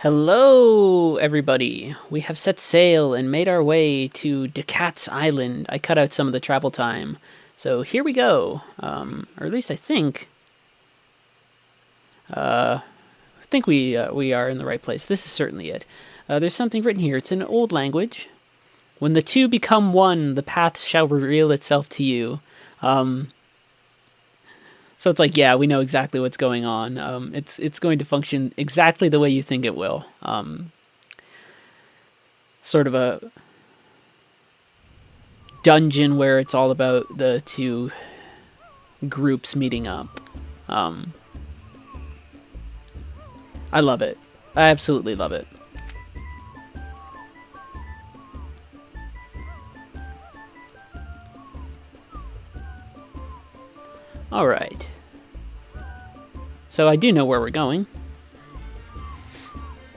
Hello, everybody. We have set sail and made our way to Daccat's Island. I cut out some of the travel time. So here we go. Or at least I think. We are in the right place. This is certainly it. There's something written here. It's in old language. When the two become one, the path shall reveal itself to you. So it's like, yeah, we know exactly what's going on. It's going to function exactly the way you think it will. Sort of a dungeon where it's all about the two groups meeting up. I love it. I absolutely love it. Alright. So I do know where we're going.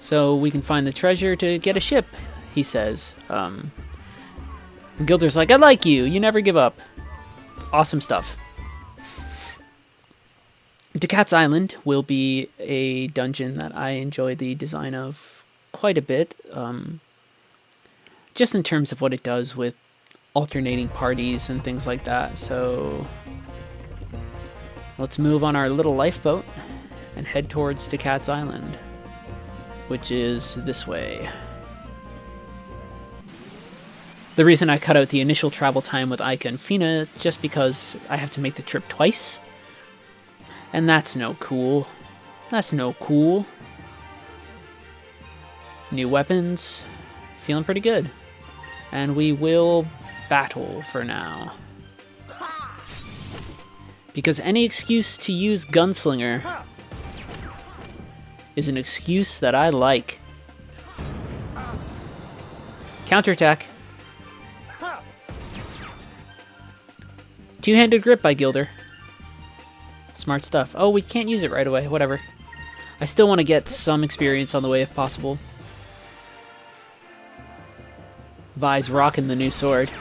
So we can find the treasure to get a ship, he says. And Gilder's like, I like you. You never give up. Awesome stuff. Daccat's Island will be a dungeon that I enjoy the design of quite a bit. Just in terms of what it does with alternating parties and things like that. So let's move on our little lifeboat and head towards Daccat's Island, which is this way. The reason I cut out the initial travel time with Ica and Fina just because I have to make the trip twice. And that's no cool. That's no cool. New weapons. Feeling pretty good. And we will battle for now. Because any excuse to use Gunslinger is an excuse that I like. Counterattack. Two-handed grip by Gilder. Smart stuff. Oh, we can't use it right away. Whatever. I still want to get some experience on the way if possible. Vi's rocking the new sword.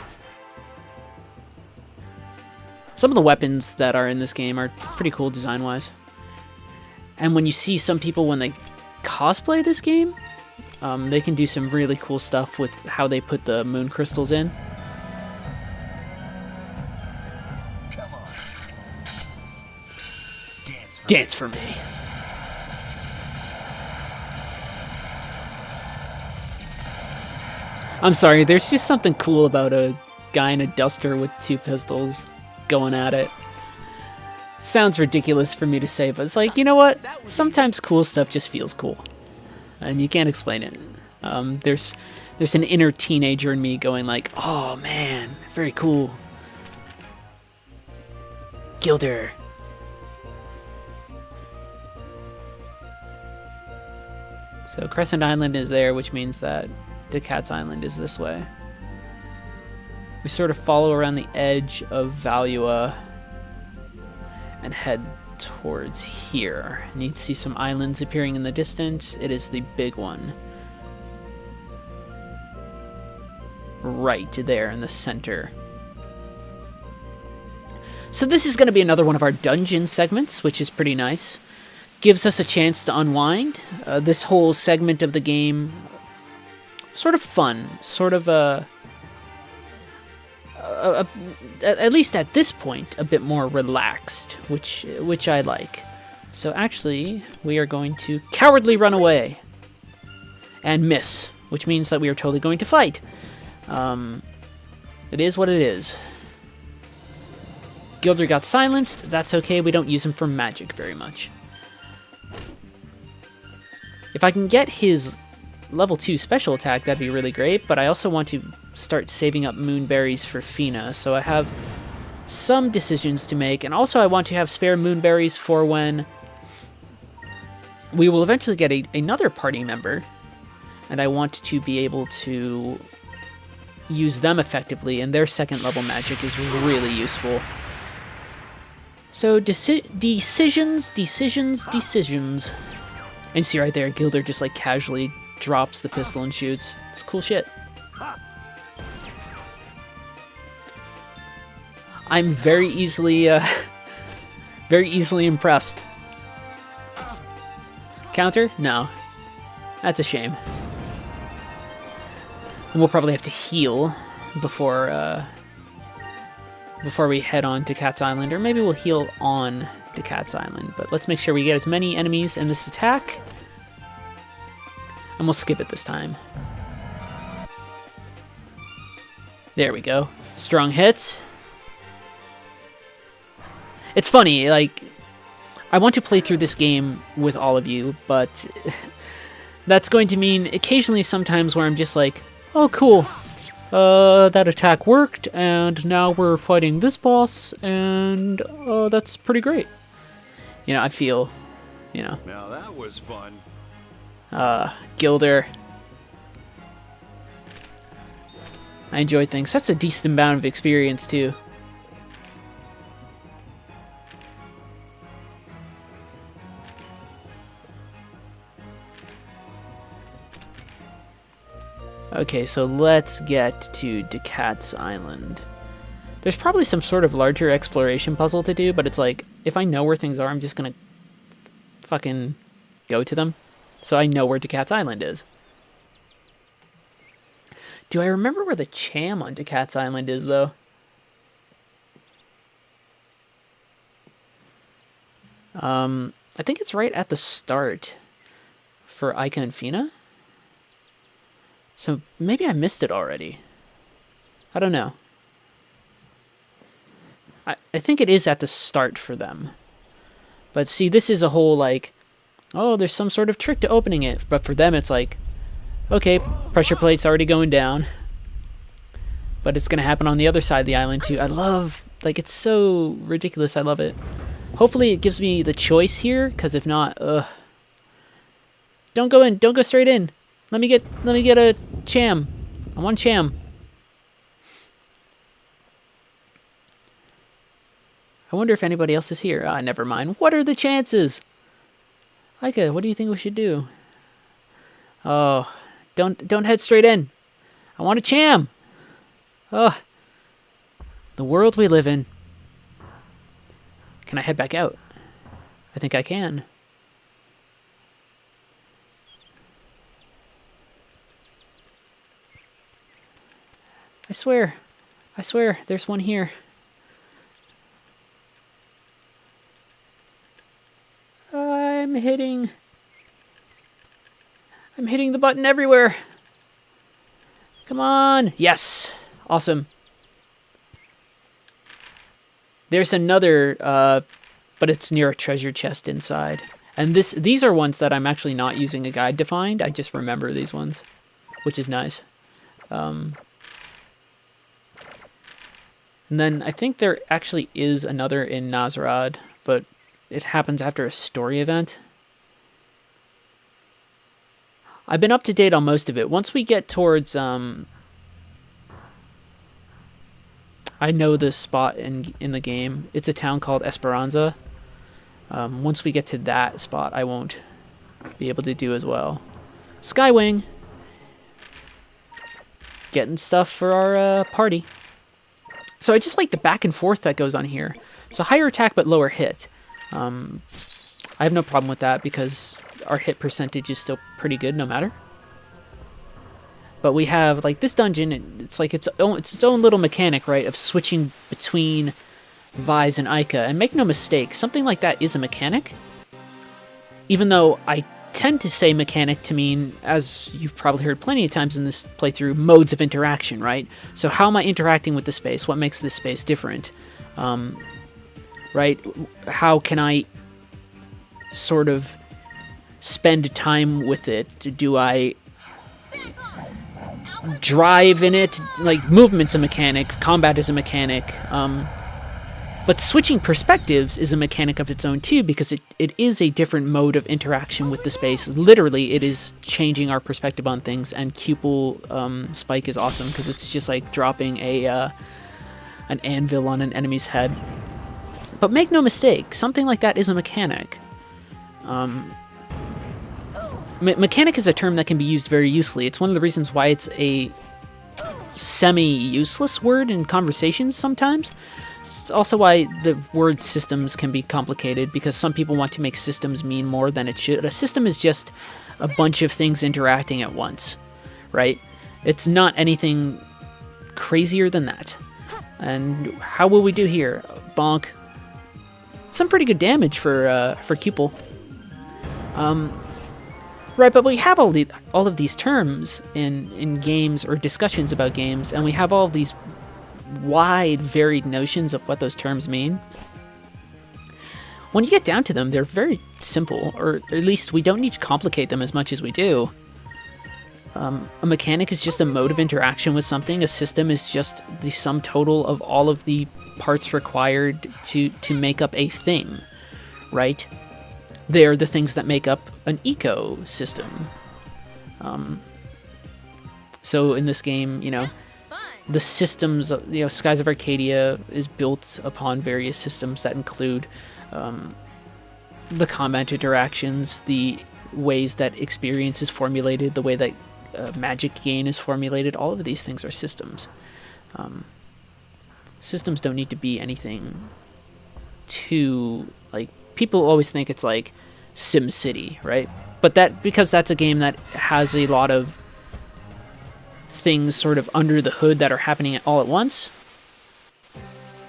Some of the weapons that are in this game are pretty cool design-wise. And when you see some people when they cosplay this game, they can do some really cool stuff with how they put the moon crystals in. Come on. Dance for me. I'm sorry, there's just something cool about a guy in a duster with two pistols going at it. Sounds ridiculous for me to say, but it's like, you know what? Sometimes cool stuff just feels cool. And you can't explain it. There's an inner teenager in me going like, oh man, very cool. Gilder. So Crescent Island is there, which means that Daccat's Island is this way. We sort of follow around the edge of Valua and head towards here. And you can see some islands appearing in the distance. It is the big one. Right there in the center. So this is going to be another one of our dungeon segments, which is pretty nice. Gives us a chance to unwind. This whole segment of the game, sort of fun, sort of at least at this point, a bit more relaxed, which I like. So actually, we are going to cowardly run away and miss, which means that we are totally going to fight. It is what it is. Gilder got silenced. That's okay. We don't use him for magic very much. If I can get his level 2 special attack, that'd be really great, but I also want to start saving up moonberries for Fina, so I have some decisions to make, and also I want to have spare moonberries for when we will eventually get another party member, and I want to be able to use them effectively, and their second level magic is really useful. So decisions. And you see right there, Gilder just like casually drops the pistol and shoots. It's cool shit. I'm very easily impressed. Counter? No. That's a shame. And we'll probably have to heal before we head on to Cat's Island, or maybe we'll heal on to Cat's Island. But let's make sure we get as many enemies in this attack, and we'll skip it this time. There we go. Strong hits. It's funny, like, I want to play through this game with all of you, but that's going to mean occasionally sometimes where I'm just like, oh, cool. That attack worked, and now we're fighting this boss, and that's pretty great. You know, I feel, you know. Now that was fun. Gilder. I enjoyed things. That's a decent amount of experience, too. Okay, so let's get to Daccat's Island. There's probably some sort of larger exploration puzzle to do, but it's like, if I know where things are, I'm just gonna fucking go to them. So I know where Daccat's Island is. Do I remember where the Cham on Daccat's Island is, though? I think it's right at the start for Ica and Fina. So maybe I missed it already. I don't know. I think it is at the start for them. But see, this is a whole like, oh, there's some sort of trick to opening it. But for them, it's like, okay, pressure plate's already going down. But it's going to happen on the other side of the island, too. I love, like, it's so ridiculous. I love it. Hopefully it gives me the choice here, because if not, don't go in. Don't go straight in. Let me get a Cham. I want Cham. I wonder if anybody else is here. Ah, never mind. What are the chances? Ica, what do you think we should do? Oh, don't head straight in. I want a Cham. Oh, the world we live in. Can I head back out? I think I can. I swear, there's one here. I'm hitting the button everywhere. Come on. Yes. Awesome. There's another, but it's near a treasure chest inside. And these are ones that I'm actually not using a guide to find. I just remember these ones, which is nice. And then I think there actually is another in Nazarad, but it happens after a story event. I've been up to date on most of it. Once we get towards, I know this spot in the game. It's a town called Esperanza. Once we get to that spot, I won't be able to do as well. Skywing! Getting stuff for our party. So I just like the back and forth that goes on here. So higher attack but lower hit. I have no problem with that because our hit percentage is still pretty good no matter. But we have, like, this dungeon, it's like its own little mechanic, right, of switching between Vise and Ica. And make no mistake, something like that is a mechanic. Even though I tend to say mechanic to mean, as you've probably heard plenty of times in this playthrough, modes of interaction, right? So how am I interacting with the space? What makes this space different? Right? How can I sort of spend time with it? Do I drive in it? Like, movement's a mechanic, combat is a mechanic, but switching perspectives is a mechanic of its own too, because it is a different mode of interaction with the space. Literally, it is changing our perspective on things, and Cupel Spike is awesome, because it's just like dropping an anvil on an enemy's head. But make no mistake, something like that is a mechanic. Mechanic is a term that can be used very usefully. It's one of the reasons why it's a semi-useless word in conversations sometimes. It's also why the word systems can be complicated, because some people want to make systems mean more than it should. A system is just a bunch of things interacting at once, right? It's not anything crazier than that. And how will we do here? Bonk. Some pretty good damage for Cupel. Right, but we have all of these terms in games or discussions about games, and we have all of these wide, varied notions of what those terms mean. When you get down to them, they're very simple, or at least we don't need to complicate them as much as we do. A mechanic is just a mode of interaction with something. A system is just the sum total of all of the parts required to make up a thing, right? They are the things that make up an ecosystem. So in this game, you know, the systems, you know, Skies of Arcadia is built upon various systems that include the combat interactions, the ways that experience is formulated, the way that magic gain is formulated. All of these things are systems. Systems don't need to be anything too, like, people always think it's like SimCity, right? But because that's a game that has a lot of things sort of under the hood that are happening all at once.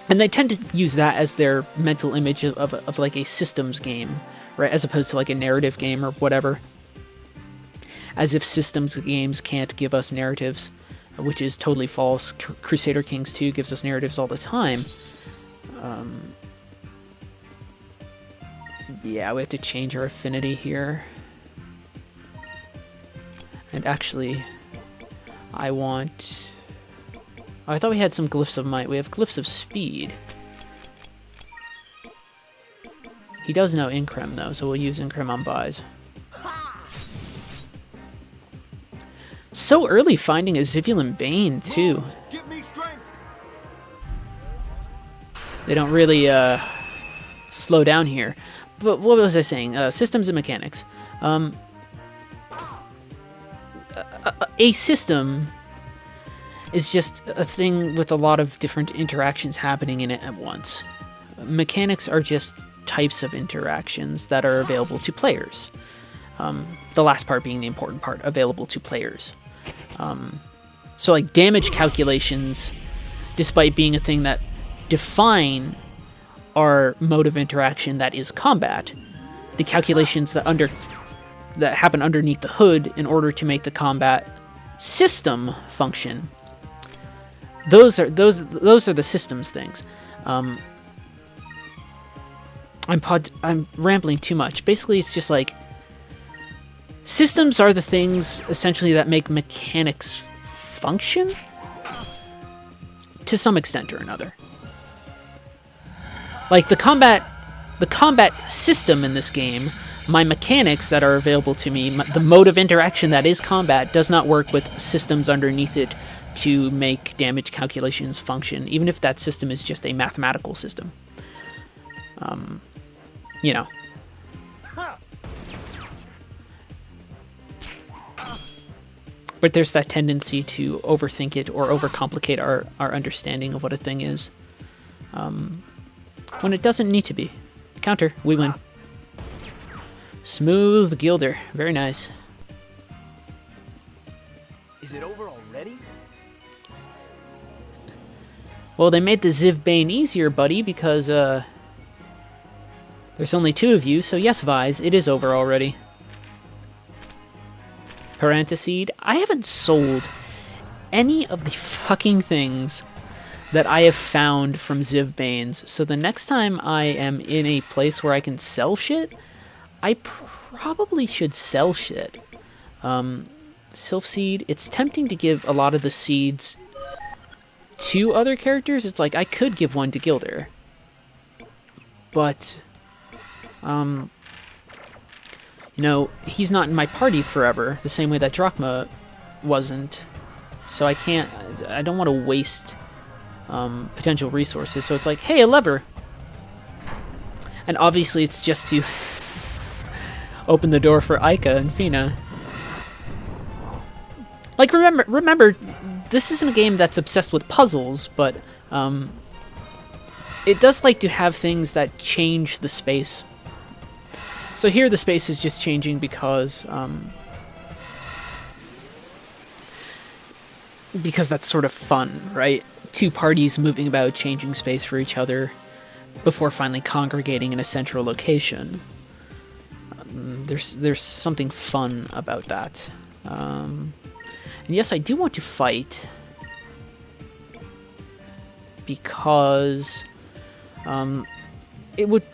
And they tend to use that as their mental image of like a systems game, right? As opposed to like a narrative game or whatever. As if systems games can't give us narratives, which is totally false. Crusader Kings 2 gives us narratives all the time. Yeah, we have to change our affinity here. And actually, I want... Oh, I thought we had some Glyphs of Might. We have Glyphs of Speed. He does know Increm, though, so we'll use Increm on Vise. So early finding a Zivulin Bane, too. They don't really slow down here. But what was I saying? Systems and mechanics. A system is just a thing with a lot of different interactions happening in it at once. Mechanics are just types of interactions that are available to players. The last part being the important part, available to players. So like damage calculations, despite being a thing that define our mode of interaction that is combat, the calculations that happen underneath the hood in order to make the combat system function, those are the systems things. I'm rambling too much. Basically, it's just like systems are the things essentially that make mechanics function to some extent or another. Like the combat system in this game, my mechanics that are available to me, the mode of interaction that is combat, does not work with systems underneath it to make damage calculations function, even if that system is just a mathematical system. You know. But there's that tendency to overthink it or overcomplicate our understanding of what a thing is. When it doesn't need to be. Counter, we win. Smooth Gilder, very nice. Is it over already? Well, they made the Ziv Bane easier, buddy, because there's only 2 of you, so yes, Vise, it is over already. Parentheseed, I haven't sold any of the fucking things that I have found from Ziv Banes, so the next time I am in a place where I can sell shit, I probably should sell shit. Sylph Seed, it's tempting to give a lot of the seeds to other characters. It's like, I could give one to Gilder. But, you know, he's not in my party forever, the same way that Drachma wasn't. So I don't want to waste potential resources. So it's like, hey, a lever. And obviously it's just to open the door for Ica and Fina. Like, remember, this isn't a game that's obsessed with puzzles, but it does like to have things that change the space. So here the space is just changing because that's sort of fun, right? Two parties moving about, changing space for each other before finally congregating in a central location. There's something fun about that. And yes, I do want to fight because it would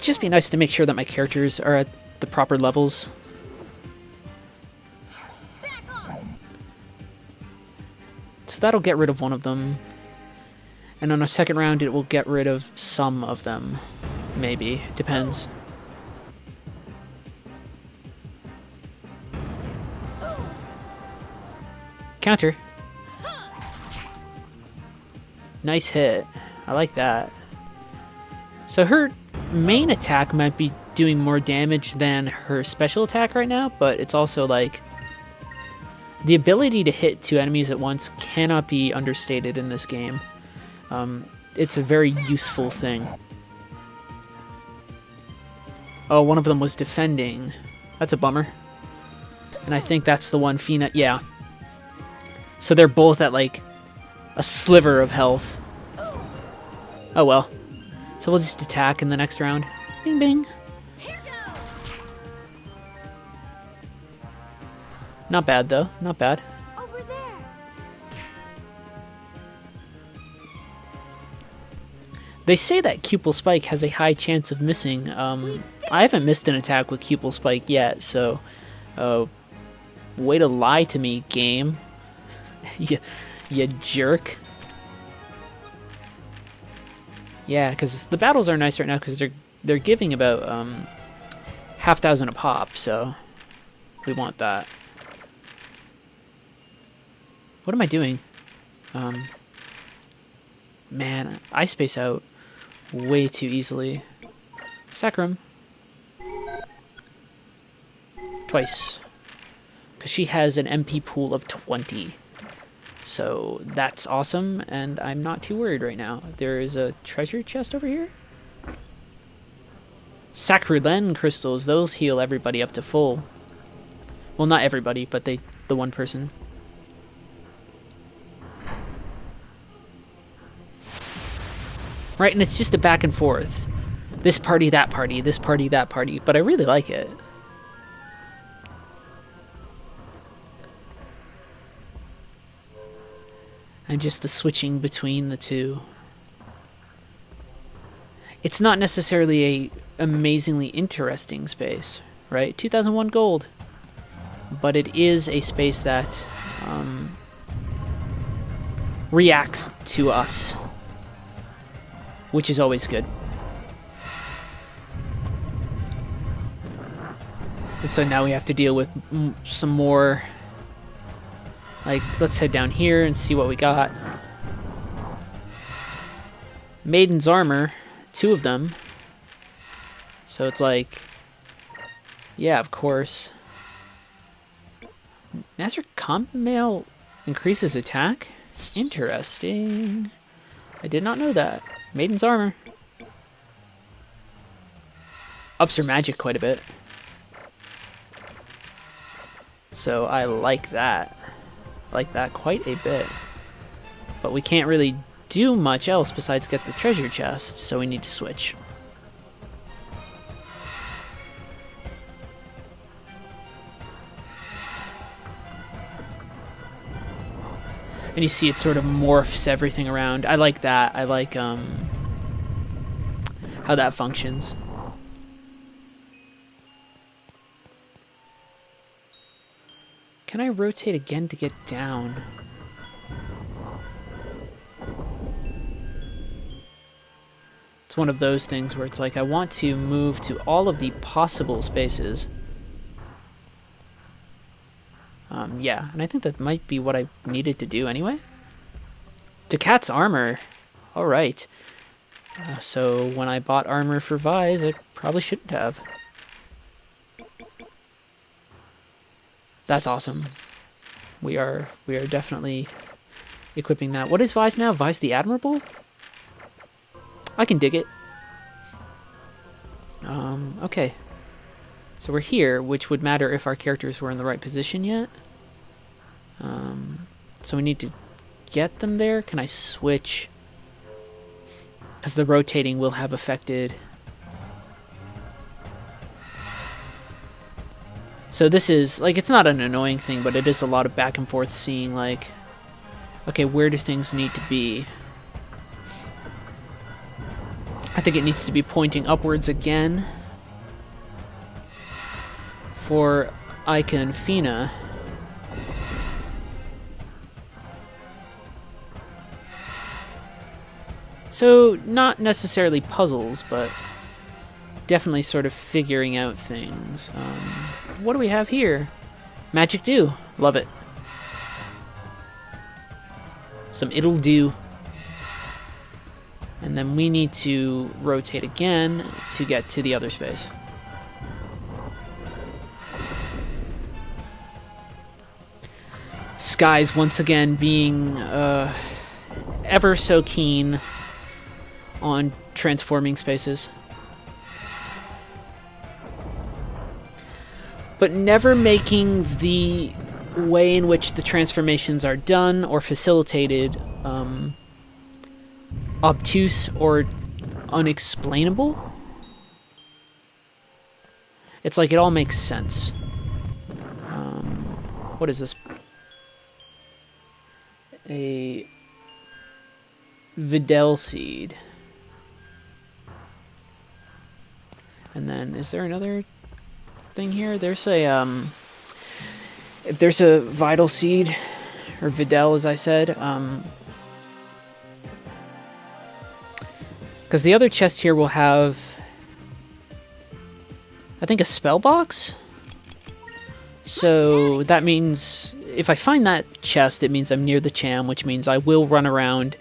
just be nice to make sure that my characters are at the proper levels. So that'll get rid of one of them. And on a second round, it will get rid of some of them. Maybe. Depends. Counter. Nice hit. I like that. So her main attack might be doing more damage than her special attack right now, but it's also like the ability to hit two enemies at once cannot be understated in this game. It's a very useful thing. Oh, one of them was defending. That's a bummer. And I think that's the one Fina... Yeah. So they're both at, like, a sliver of health. Oh, well. So we'll just attack in the next round. Bing, bing. Not bad, though. Not bad. Over there. They say that Cupel Spike has a high chance of missing. I haven't missed an attack with Cupel Spike yet, so... way to lie to me, game. you jerk. Yeah, because the battles are nice right now because they're giving about 1,000 a pop, so we want that. What am I doing? Man, I space out way too easily. Sacrum. Twice. Because she has an MP pool of 20. So that's awesome, and I'm not too worried right now. There is a treasure chest over here. Sacrulen crystals, those heal everybody up to full. Well, not everybody, but the one person. Right, and it's just a back and forth. This party, that party, this party, that party, but I really like it. And just the switching between the two. It's not necessarily a amazingly interesting space, right? 2001 gold. But it is a space that reacts to us, which is always good. And so now we have to deal with some more... Like, let's head down here and see what we got. Maiden's armor, 2 of them. So it's like... Yeah, of course. Nazir Combat Mail increases attack? Interesting. I did not know that. Maiden's armor. Ups her magic quite a bit. So I like that. Like that quite a bit. But we can't really do much else besides get the treasure chest, so we need to switch. And you see it sort of morphs everything around. I like that. I like how that functions. Can I rotate again to get down? It's one of those things where it's like I want to move to all of the possible spaces. Yeah, and I think that might be what I needed to do anyway. Daccat's armor. All right. So when I bought armor for Vise, I probably shouldn't have. That's awesome. We are definitely equipping that. What is Vise now? Vise the Admirable? I can dig it. Okay. So we're here, which would matter if our characters were in the right position yet. So we need to get them there. Can I switch? Because the rotating will have affected. So this is, like, it's not an annoying thing, but it is a lot of back and forth seeing, like, okay, where do things need to be? I think it needs to be pointing upwards again for Ica and Fina. So, not necessarily puzzles, but definitely sort of figuring out things. What do we have here? Magic do. Love it. Some it'll do. And then we need to rotate again to get to the other space. Skies once again being ever so keen on transforming spaces. But never making the way in which the transformations are done or facilitated obtuse or unexplainable. It's like it all makes sense. What is this? A Videl seed. And then, is there another thing here? There's a, if there's a vital seed, or Videl as I said, because the other chest here will have, I think, a spell box? So that means, if I find that chest, it means I'm near the cham, which means I will run around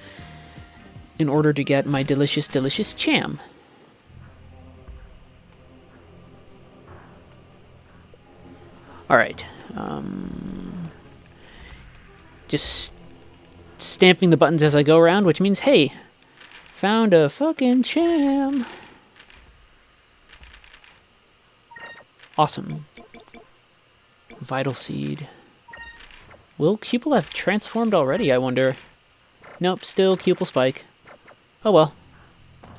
in order to get my delicious, delicious cham. Alright. Just stamping the buttons as I go around, which means, hey, found a fucking cham. Awesome. Vital seed. Will Cupel have transformed already, I wonder? Nope, still Cupel Spike. Oh well.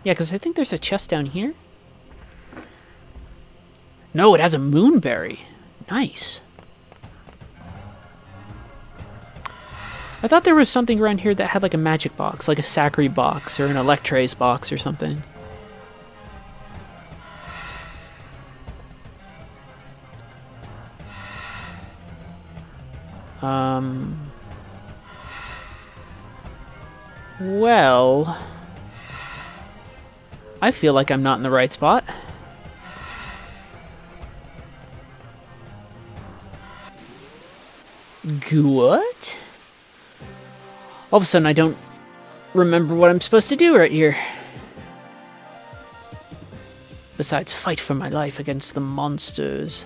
Yeah, because I think there's a chest down here. No, it has a moonberry. Nice. I thought there was something around here that had like a magic box, like a Sacri box or an Electrace box or something. Well, I feel like I'm not in the right spot. What? All of a sudden, I don't remember what I'm supposed to do right here. Besides, fight for my life against the monsters.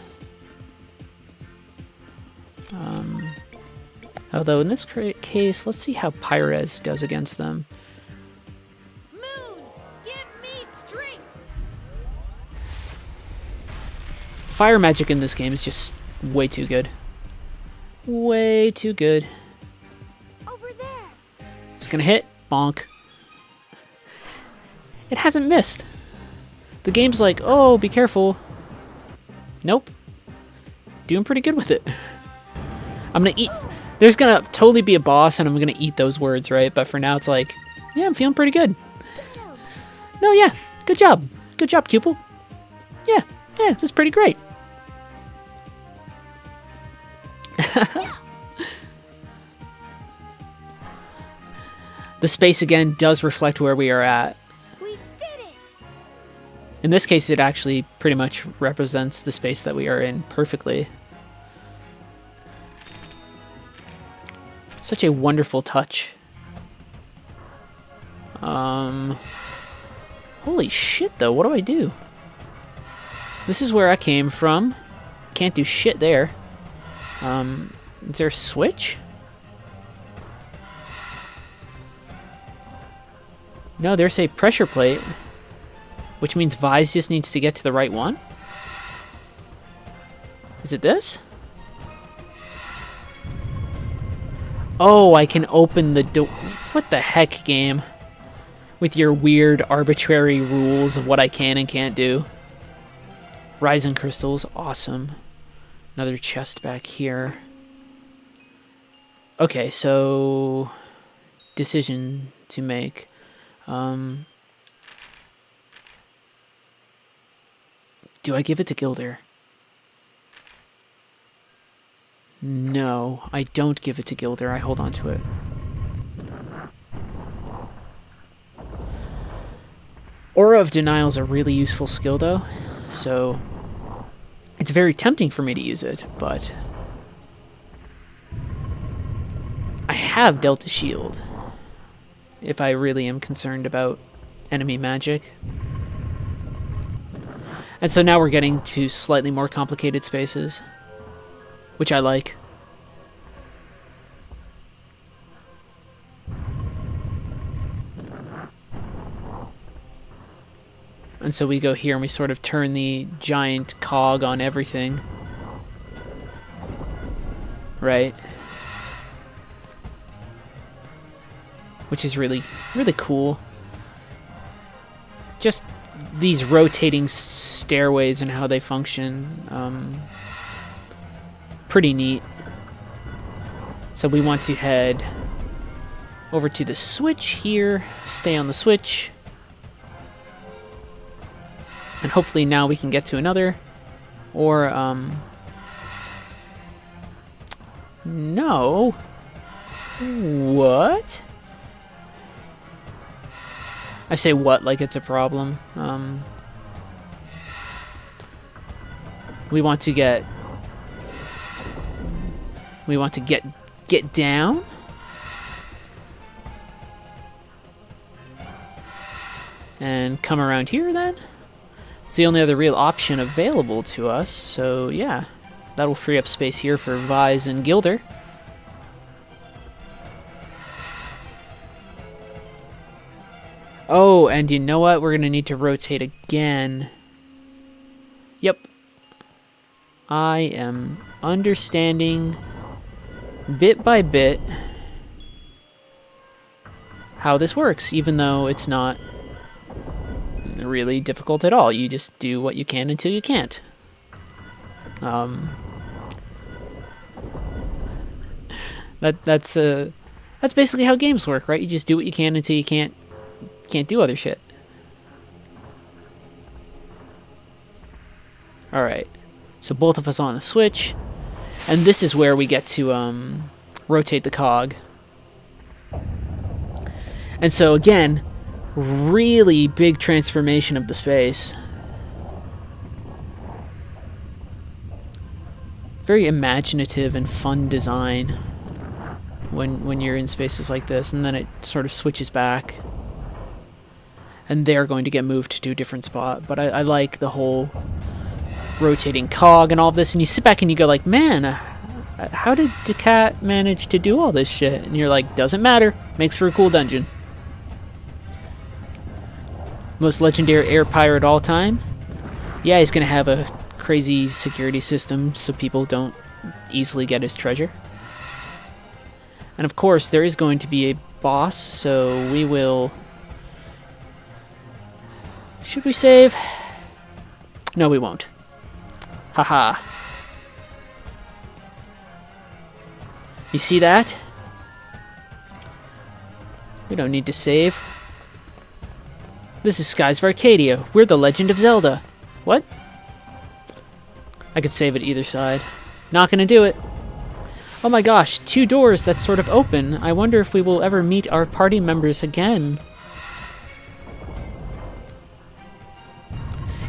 Although in this case, let's see how Pyrez does against them. Moons, give me strength. Fire magic in this game is just way too good. Way too good. Over there. It's gonna hit. Bonk. It hasn't missed. The game's like, oh, be careful. Nope. Doing pretty good with it. I'm gonna eat. There's gonna totally be a boss, and I'm gonna eat those words, right? But for now, it's like, yeah, I'm feeling pretty good. No, yeah, good job. Good job, Cupel. Yeah, this is pretty great. The space, again, does reflect where we are at. We did it. In this case, it actually pretty much represents the space that we are in perfectly. Such a wonderful touch. Holy shit, though. What do I do? This is where I came from. Can't do shit there. Is there a switch? No, there's a pressure plate. Which means Vise just needs to get to the right one? Is it this? Oh, I can open the door. What the heck, game? With your weird, arbitrary rules of what I can and can't do. Rising crystals, awesome. Another chest back here. Okay, so... decision to make. Do I give it to Gilder? No, I don't give it to Gilder. I hold on to it. Aura of Denial is a really useful skill, though, so it's very tempting for me to use it, but I have Delta Shield if I really am concerned about enemy magic. And so now we're getting to slightly more complicated spaces, which I like. And so we go here and we sort of turn the giant cog on everything. Right? Which is really, really cool. Just these rotating stairways and how they function. Pretty neat. So we want to head over to the switch here. Stay on the switch. And hopefully now we can get to another. Or, no. What? I say what like it's a problem. We want to get... We want to get down? And come around here then? It's the only other real option available to us, so yeah. That'll free up space here for Vise and Gilder. Oh, and you know what? We're gonna need to rotate again. Yep. I am understanding bit by bit how this works, even though it's not really difficult at all. You just do what you can until you can't. That's basically how games work, right? You just do what you can until you can't do other shit. All right. So both of us on a switch, and this is where we get to rotate the cog. And so again, really big transformation of the space. Very imaginative and fun design when you're in spaces like this, and then it sort of switches back. And they're going to get moved to a different spot. But I like the whole rotating cog and all of this, and you sit back and you go like, man, how did Daccat manage to do all this shit? And you're like, doesn't matter, makes for a cool dungeon. Most legendary air pirate all time? Yeah, he's gonna have a crazy security system so people don't easily get his treasure. And of course, there is going to be a boss, so we will... Should we save? No, we won't. Haha. You see that? We don't need to save. This is Skies of Arcadia. We're the Legend of Zelda. What? I could save it either side. Not gonna do it. Oh my gosh, 2 doors that sort of open. I wonder if we will ever meet our party members again.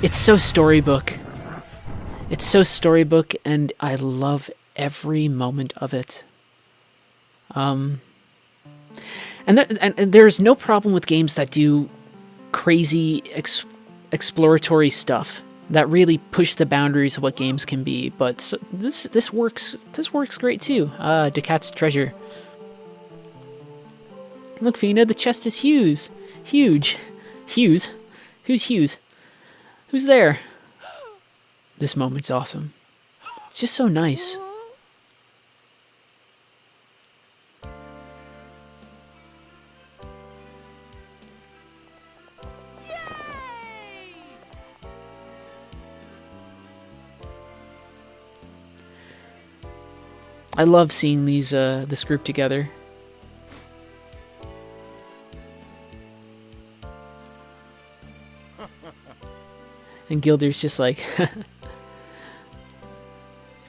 It's so storybook. It's so storybook, and I love every moment of it. And there's no problem with games that do crazy exploratory stuff that really push the boundaries of what games can be. But this works. This works great too. Daccat's treasure. Look, Fina, the chest is huge. Huge. Hughes. Who's Hughes? Who's there? This moment's awesome. It's just so nice. I love seeing these this group together. And Gilder's just like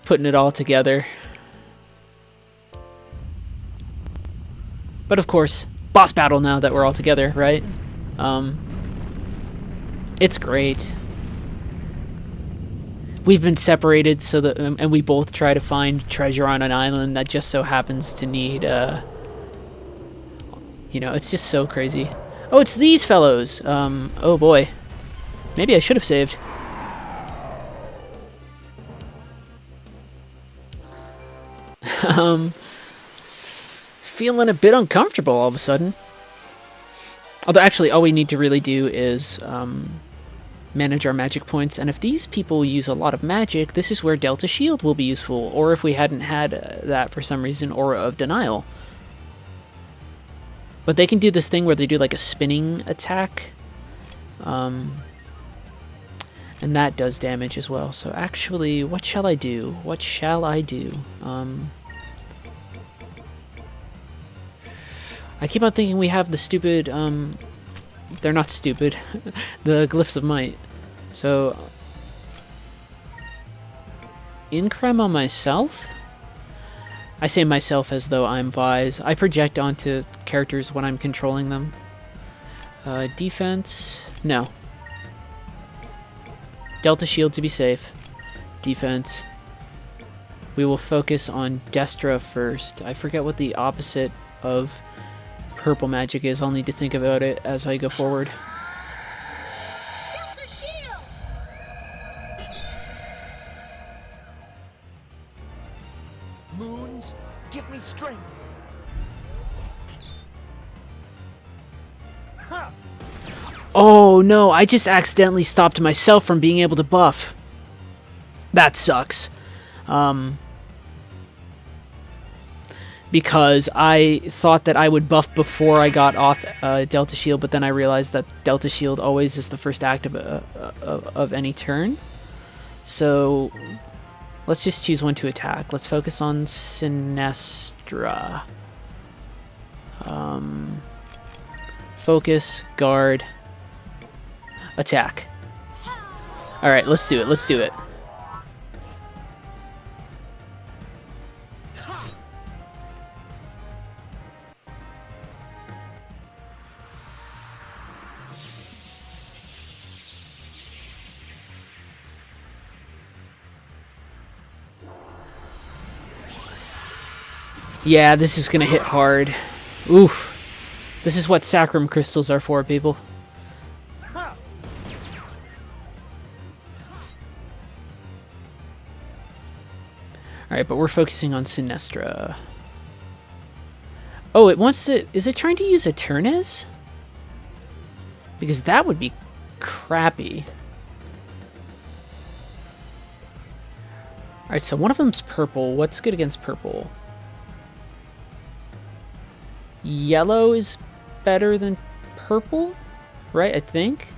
putting it all together. But of course, boss battle now that we're all together, right? It's great. We've been separated so that, and we both try to find treasure on an island that just so happens to need, you know, it's just so crazy. Oh, it's these fellows. Oh boy. Maybe I should have saved. Feeling a bit uncomfortable all of a sudden. Although actually all we need to really do is manage our magic points, and if these people use a lot of magic, this is where Delta Shield will be useful, or if we hadn't had that for some reason, Aura of Denial. But they can do this thing where they do like a spinning attack, and that does damage as well. So actually, what shall I do? What shall I do? I keep on thinking we have the stupid, they're not stupid, the Glyphs of Might. So, Increm on myself? I say myself as though I'm Vise. I project onto characters when I'm controlling them. Defense? No. Delta Shield to be safe. Defense. We will focus on Destra first. I forget what the opposite of purple magic is. I'll need to think about it as I go forward. Delta Shield! Moons, give me strength. Ha! Oh no, I just accidentally stopped myself from being able to buff. That sucks. Because I thought that I would buff before I got off Delta Shield, but then I realized that Delta Shield always is the first act of any turn. So let's just choose one to attack. Let's focus on Sinestra. Focus, guard, attack. Alright, let's do it, let's do it. Yeah, this is gonna hit hard. Oof. This is what Sacrum crystals are for, people. Alright, but we're focusing on Sinestra. Oh, it wants to... Is it trying to use Eternes? Because that would be crappy. Alright, so one of them's purple. What's good against purple? Yellow is better than purple, right? I think.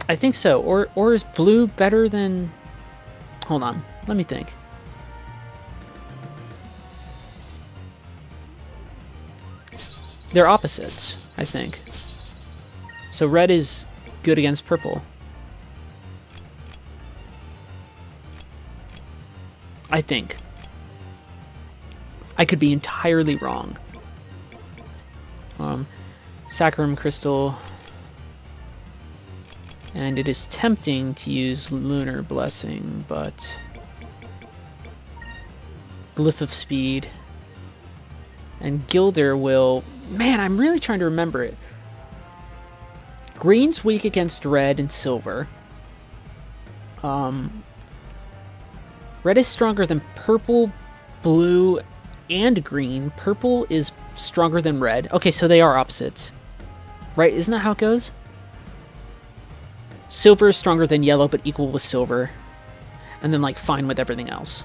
I think so. Or is blue better than... Hold on. Let me think. They're opposites, I think. So red is good against purple. I think. I could be entirely wrong. Sacrum Crystal. And it is tempting to use Lunar Blessing, but... Glyph of Speed. And Gilder will... Man, I'm really trying to remember it. Green's weak against red and silver. Red is stronger than purple, blue, and green. Purple is stronger than red. Okay, so they are opposites. Right? Isn't that how it goes? Silver is stronger than yellow, but equal with silver. And then, like, fine with everything else.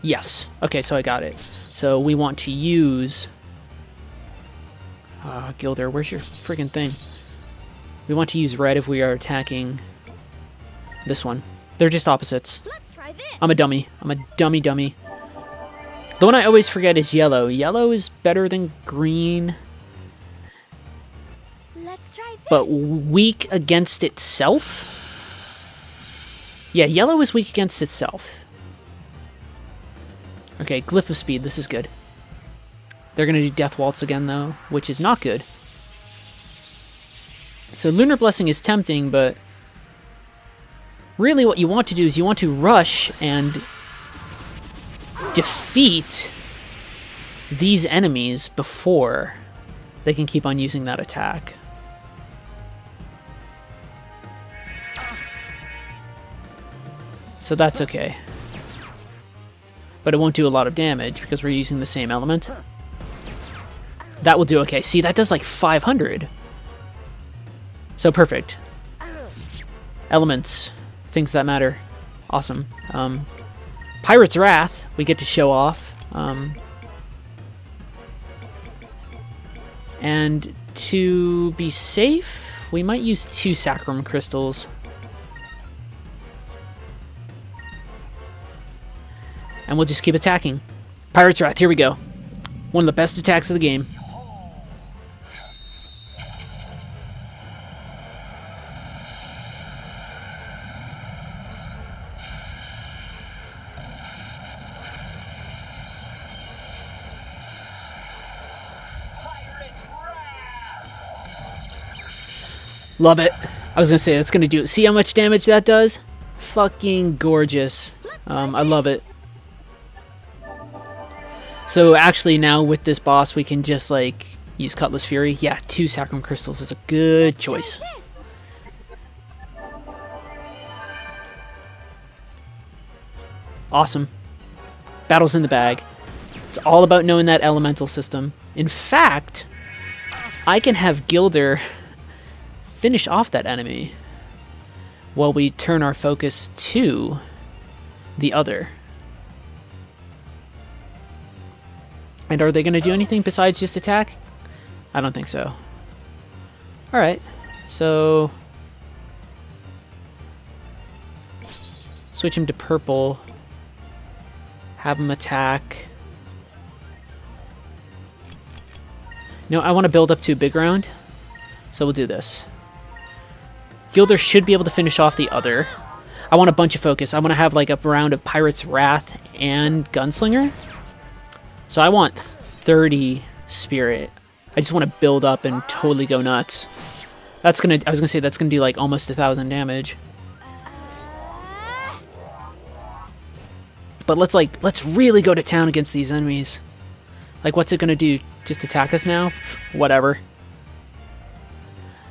Yes. Okay, so I got it. So we want to use... Gilder, where's your friggin' thing? We want to use red if we are attacking this one. They're just opposites. Let's try this. I'm a dummy. I'm a dummy. The one I always forget is yellow. Yellow is better than green, Let's try this. but weak against itself? Yeah, yellow is weak against itself. Okay, Glyph of Speed. This is good. They're going to do Death Waltz again, though, which is not good. So Lunar Blessing is tempting, but really what you want to do is you want to rush and defeat these enemies before they can keep on using that attack. So that's okay. But it won't do a lot of damage because we're using the same element. That will do okay. See, that does like 500. So perfect. Elements. Things that matter. Awesome. Pirate's Wrath, we get to show off. And to be safe, we might use 2 Sacrum Crystals. And we'll just keep attacking. Pirate's Wrath, here we go. One of the best attacks of the game. Love it. I was gonna say that's gonna do it. See how much damage that does? Fucking gorgeous. I love it. So actually now with this boss we can just like use Cutlass Fury. Yeah, 2 Sacrum Crystals is a good choice. Awesome. Battle's in the bag. It's all about knowing that elemental system. In fact, I can have Gilder finish off that enemy while we turn our focus to the other. And are they going to do anything besides just attack? I don't think so. Alright, so switch him to purple. Have him attack. No, I want to build up to a big round. So we'll do this. Gilder should be able to finish off the other. I want a bunch of focus. I want to have like a round of Pirate's Wrath and Gunslinger. So I want 30 Spirit. I just want to build up and totally go nuts. That's gonna. I was gonna say that's gonna do like almost 1,000 damage. But let's really go to town against these enemies. Like, what's it gonna do? Just attack us now? Whatever.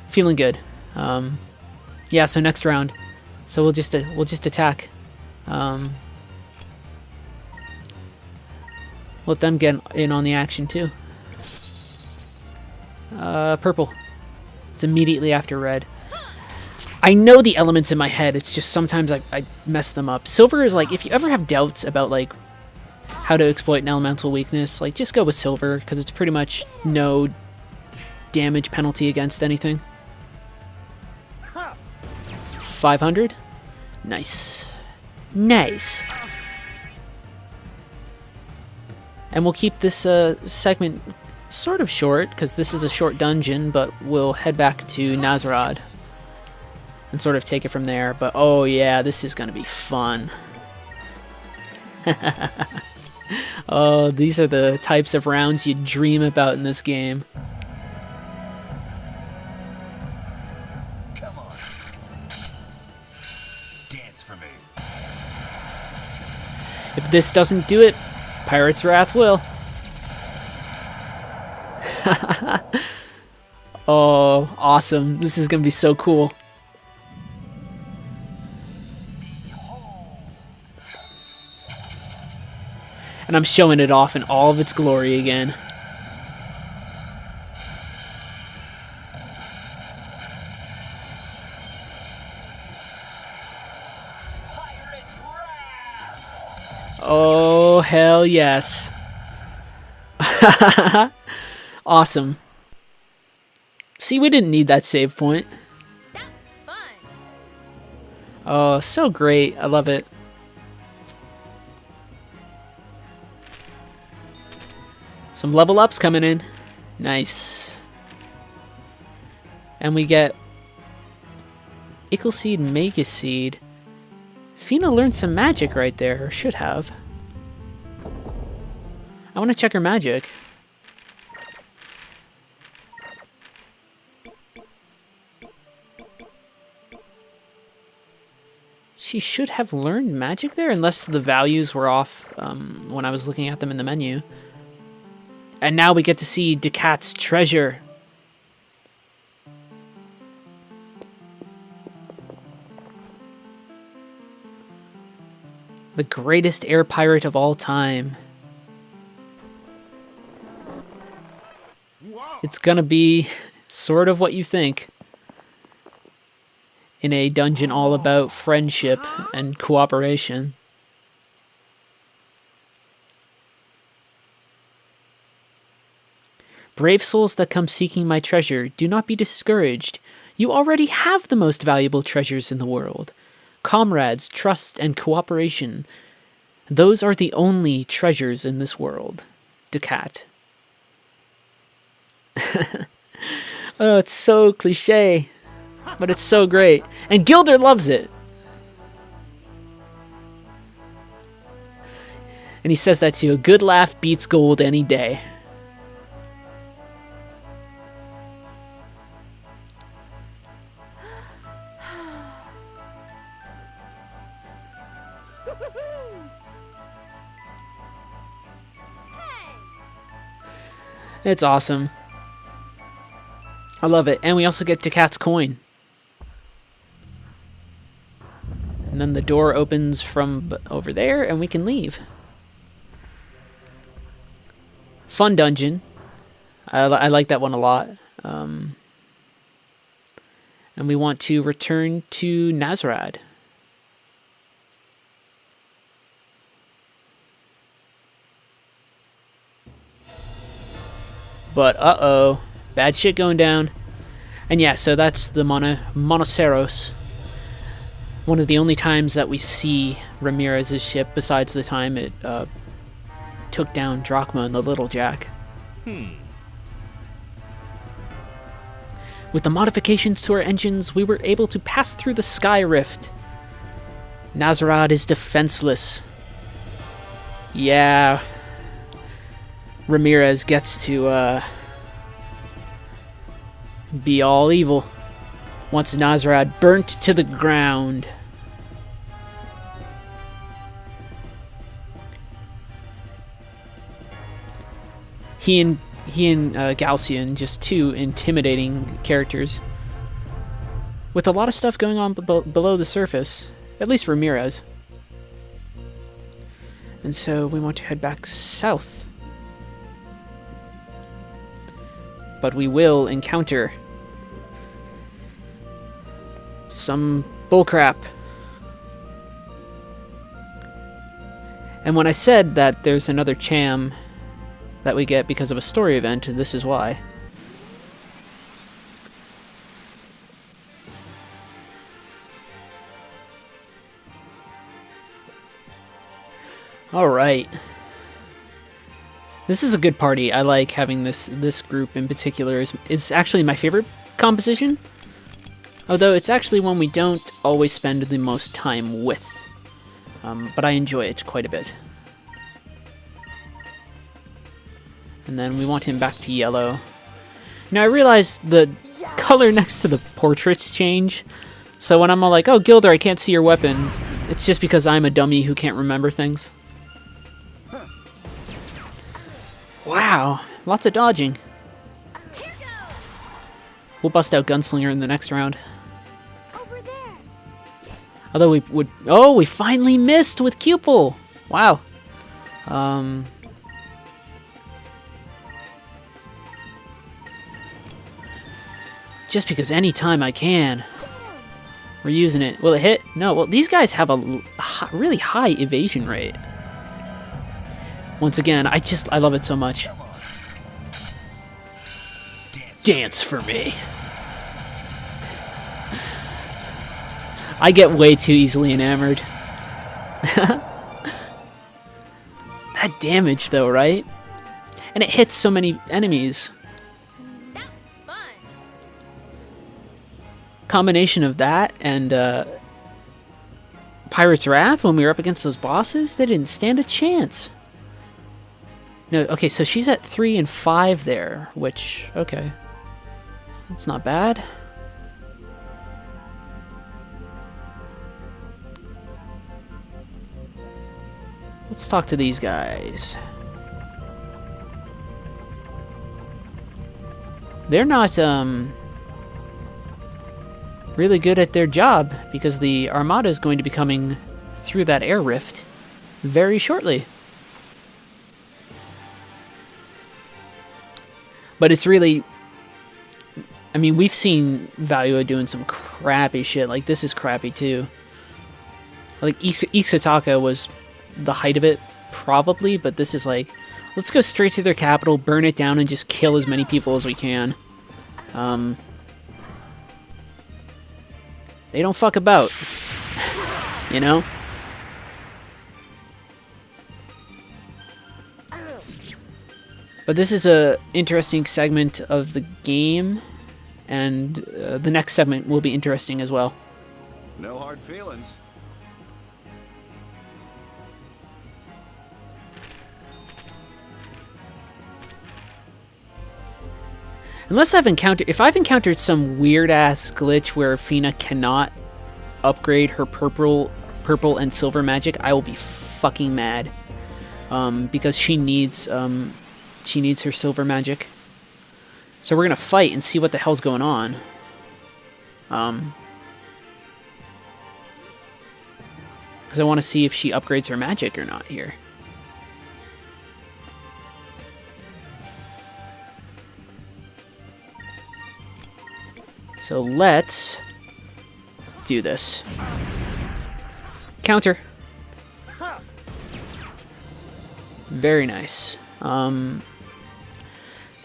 Feeling good. Yeah. So next round. So we'll just attack. Let them get in on the action too. Purple. It's immediately after red. I know the elements in my head, it's just sometimes I mess them up. Silver is like, if you ever have doubts about like how to exploit an elemental weakness, like just go with silver, because it's pretty much no damage penalty against anything. 500? Nice. Nice. And we'll keep this segment sort of short, because this is a short dungeon, but we'll head back to Nazarad and sort of take it from there. But oh yeah, this is going to be fun. Oh, these are the types of rounds you dream about in this game. Come on. Dance for me. If this doesn't do it, Pirate's Wrath will. Oh, awesome. This is going to be so cool. And I'm showing it off in all of its glory again. Oh, hell yes. Awesome. See, we didn't need that save point. That's fun. Oh, so great. I love it. Some level ups coming in. Nice. And we get Ickle Seed, Magus Seed. Fina learned some magic right there, or should have. I want to check her magic. She should have learned magic there, unless the values were off when I was looking at them in the menu. And now we get to see Daccat's treasure. The greatest air pirate of all time. It's gonna be sort of what you think. In a dungeon all about friendship and cooperation. Brave souls that come seeking my treasure, do not be discouraged. You already have the most valuable treasures in the world. Comrades, trust, and cooperation. Those are the only treasures in this world. Daccat. Oh, it's so cliche, but it's so great. And Gilder loves it. And he says that too. A good laugh beats gold any day. It's awesome. I love it. And we also get Daccat's coin. And then the door opens from over there and we can leave. Fun dungeon. I like that one a lot. And we want to return to Nazrad. But uh-oh, bad shit going down. And yeah, so that's the Monoceros. One of the only times that we see Ramirez's ship, besides the time it took down Drachma and the Little Jack. With the modifications to our engines, we were able to pass through the Sky Rift. Nazarad is defenseless. Yeah. Ramirez gets to be all evil once Nazarad burnt to the ground. He and Galcian, just two intimidating characters with a lot of stuff going on below the surface, at least Ramirez. And so we want to head back south. But we will encounter some bullcrap. And when I said that there's another Cham that we get because of a story event, this is why. All right. This is a good party. I like having this group in particular. Is actually my favorite composition. Although it's actually one we don't always spend the most time with. But I enjoy it quite a bit. And then we want him back to yellow. Now I realize the color next to the portraits change. So when I'm all like, oh, Gilder, I can't see your weapon, it's just because I'm a dummy who can't remember things. Wow, lots of dodging. We'll bust out Gunslinger in the next round. Over there. Although we would... Oh, we finally missed with Cupel! Wow. Just because anytime I can. We're using it. Will it hit? No, well, these guys have a really high evasion rate. Once again, I love it so much. Dance for me. I get way too easily enamored. That damage, though, right? And it hits so many enemies. That was fun. Combination of that and Pirate's Wrath, when we were up against those bosses, they didn't stand a chance. No, okay, so she's at 3 and 5 there, which, okay. That's not bad. Let's talk to these guys. They're not, really good at their job, because the Armada is going to be coming through that air rift very shortly. But it's really... I mean, we've seen Valua doing some crappy shit. Like, this is crappy, too. Like, Ixotaka was the height of it, probably, but this is like, let's go straight to their capital, burn it down, and just kill as many people as we can. They don't fuck about. You know? But this is a interesting segment of the game, and the next segment will be interesting as well. No hard feelings. Unless if I've encountered some weird ass glitch where Fina cannot upgrade her purple and silver magic, I will be fucking mad. Because she needs her silver magic. So we're gonna fight and see what the hell's going on. Because I want to see if she upgrades her magic or not here. So let's do this. Counter. Very nice.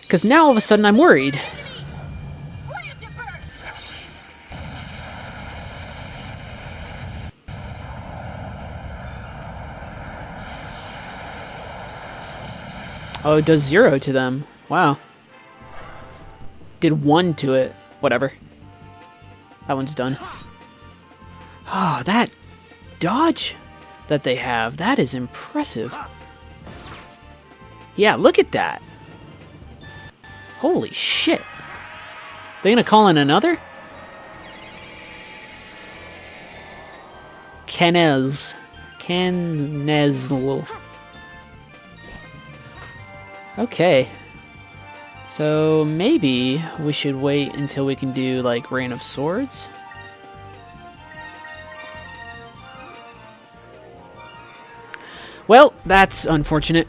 Because now all of a sudden I'm worried. Oh, it does 0 to them. Wow. Did 1 to it. Whatever. That one's done. Oh, that dodge that they have. That is impressive. Yeah, look at that. Holy shit. They gonna call in another? Kenez. Okay. So maybe we should wait until we can do like Rain of Swords. Well, that's unfortunate.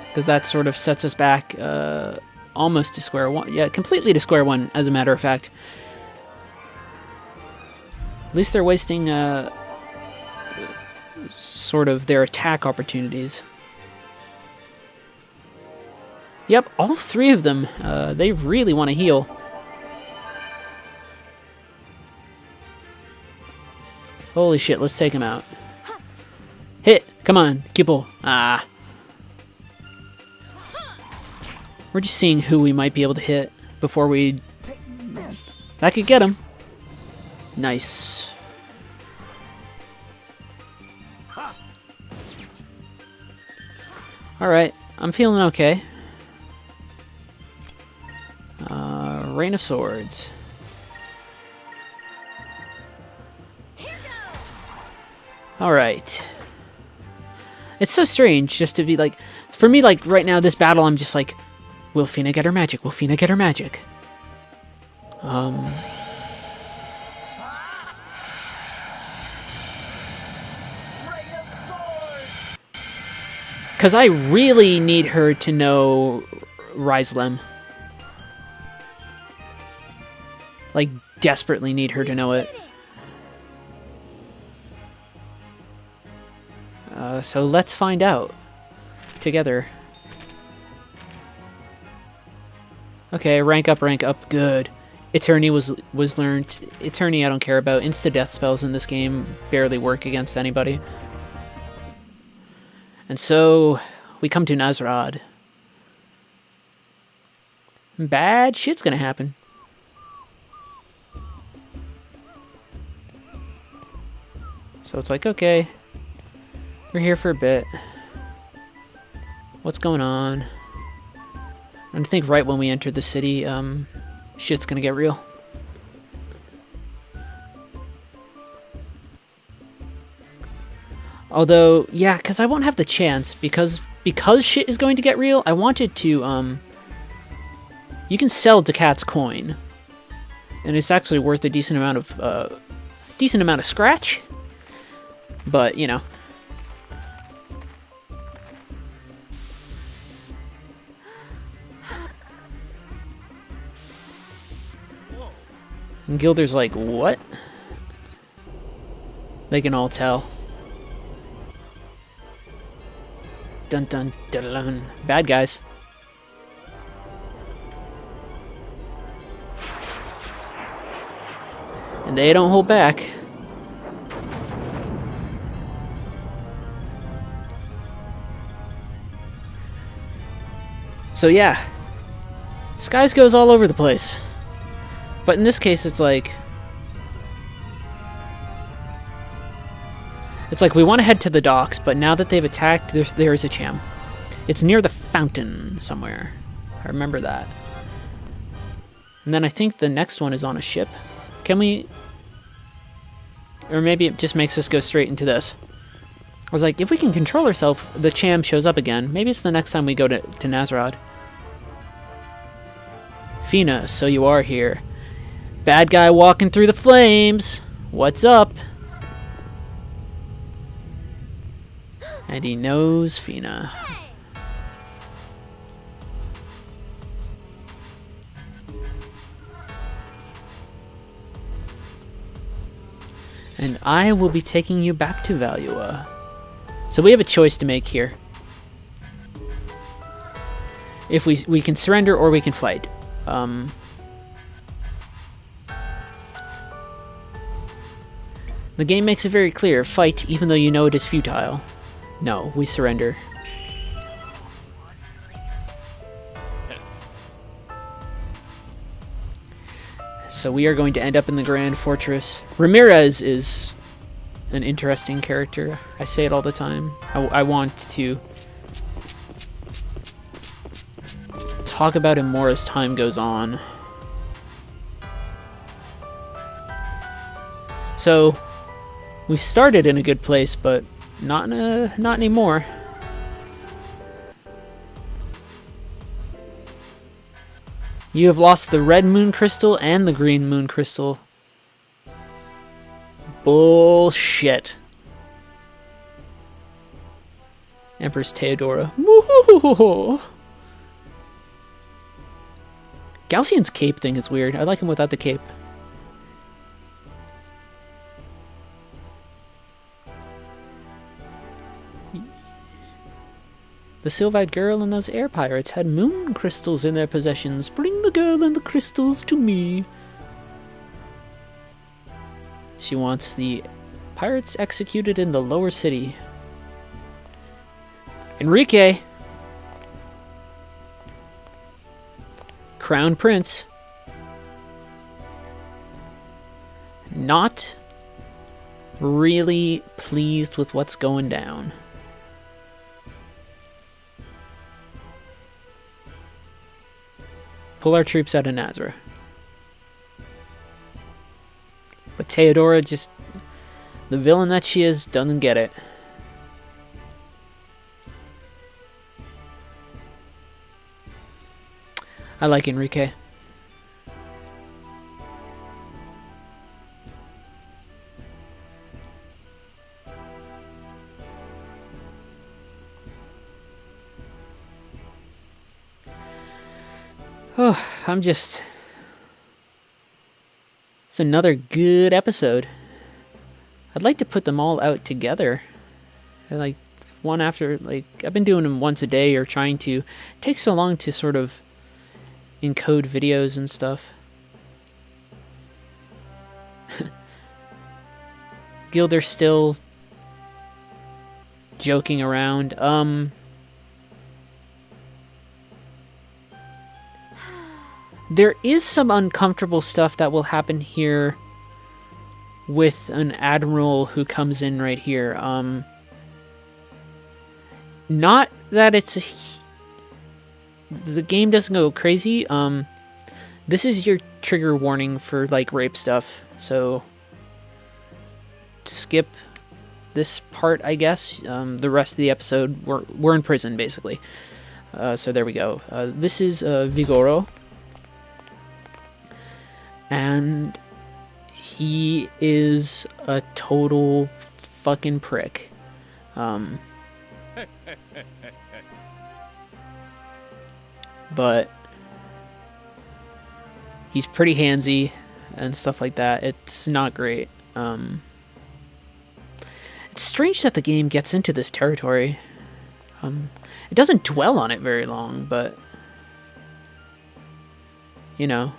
Because that sort of sets us back almost to square one. Yeah, completely to square one, as a matter of fact. At least they're wasting sort of their attack opportunities. Yep, all 3 of them, they really want to heal. Holy shit, let's take him out. Hit! Come on, Kipple. Ah. We're just seeing who we might be able to hit before we... That could get him. Nice. Alright, I'm feeling okay. Rain of Swords. Alright. It's so strange just to be like... For me, like, right now, this battle, I'm just like... Will Fina get her magic? Will Fina get her magic? Because I really need her to know Ryslem. Like, desperately need her to know it. So let's find out. together. Okay, rank up, good. Eternity was learned. Eternity I don't care about. Insta-death spells in this game barely work against anybody. And so, we come to Nazrad. Bad shit's gonna happen. So it's like, okay, we're here for a bit. What's going on? And I think right when we enter the city, shit's gonna get real. Although, yeah, because I won't have the chance, because shit is going to get real, I wanted to, you can sell Daccat's coin, and it's actually worth a decent amount of scratch, but, you know. And Gilder's like, what? They can all tell. Dun dun dun dun. Bad guys. And they don't hold back. So yeah. Skies goes all over the place. But in this case, it's like we want to head to the docks, but now that they've attacked, there's a cham. It's near the fountain somewhere. I remember that. And then I think the next one is on a ship. Can we... Or maybe it just makes us go straight into this. I was like, if we can control ourselves, the cham shows up again. Maybe it's the next time we go to Nazrad. Fina, so you are here. Bad guy walking through the flames. What's up? And he knows Fina. And I will be taking you back to Valua. So we have a choice to make here. If we can surrender or we can fight. The game makes it very clear, fight even though you know it is futile. No, we surrender. So we are going to end up in the Grand Fortress. Ramirez is an interesting character. I say it all the time. I want to talk about him more as time goes on. So we started in a good place, but not anymore. You have lost the red moon crystal and the green moon crystal. Bullshit. Empress Theodora. Woo-hoo-hoo-hoo. Galcian's cape thing is weird. I like him without the cape. The Sylphide girl and those air pirates had moon crystals in their possessions. Bring the girl and the crystals to me. She wants the pirates executed in the lower city. Enrique. Crown Prince. Not really pleased with what's going down. Pull our troops out of Nazra. But Theodora just, the villain that she is, doesn't get it. I like Enrique. Oh, it's another good episode. I'd like to put them all out together. one after, like, I've been doing them once a day or trying to. It takes so long to sort of encode videos and stuff. Gilder's still joking around. There is some uncomfortable stuff that will happen here with an admiral who comes in right here. Not that it's the game doesn't go crazy. This is your trigger warning for like rape stuff, so skip this part, I guess. The rest of the episode, we're in prison basically. So there we go. This is Vigoro, and he is a total fucking prick. But he's pretty handsy and stuff like that. It's not great. It's strange that the game gets into this territory. It doesn't dwell on it very long, but you know.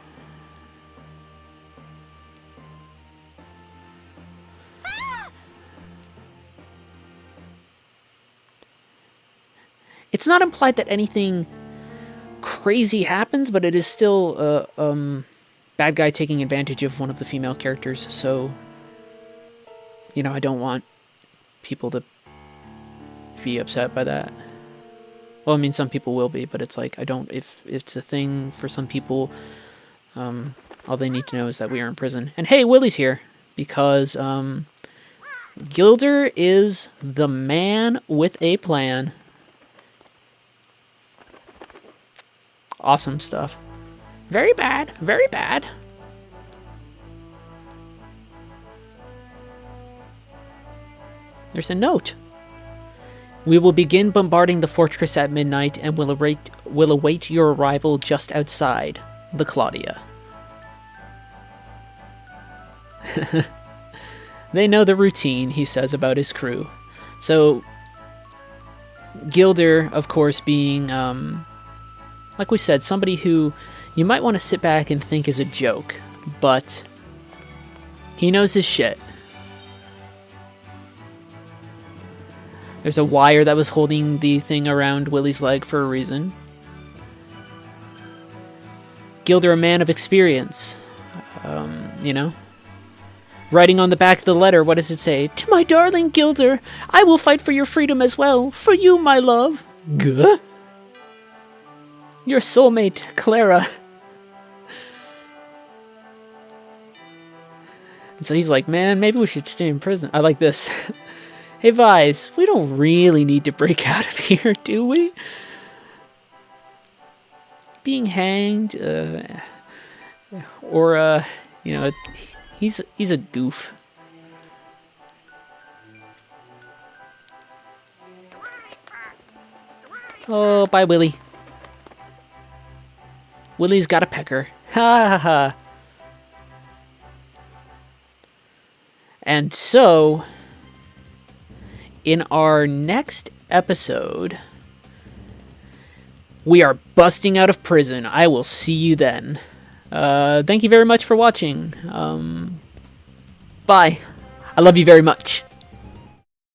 It's not implied that anything crazy happens, but it is still bad guy taking advantage of one of the female characters, so you know, I don't want people to be upset by that. Well, I mean, some people will be, but it's like, I don't, if it's a thing for some people, all they need to know is that we are in prison. And hey, Willie's here, because Gilder is the man with a plan. Awesome stuff. Very bad. Very bad. There's a note. We will begin bombarding the fortress at midnight and will await your arrival just outside the Claudia. They know the routine, he says about his crew. So, Gilder, of course, being, like we said, somebody who you might want to sit back and think is a joke, but he knows his shit. There's a wire that was holding the thing around Willie's leg for a reason. Gilder, a man of experience. You know? Writing on the back of the letter, what does it say? To my darling Gilder, I will fight for your freedom as well. For you, my love. Guh? Your soulmate, Clara. And so he's like, man, maybe we should stay in prison. I like this. Hey, Vise, we don't really need to break out of here, do we? Being hanged, or, you know, he's a goof. Oh, bye, Willie. Willie's got a pecker. Ha ha ha. And so, in our next episode, we are busting out of prison. I will see you then. Thank you very much for watching. Bye. I love you very much.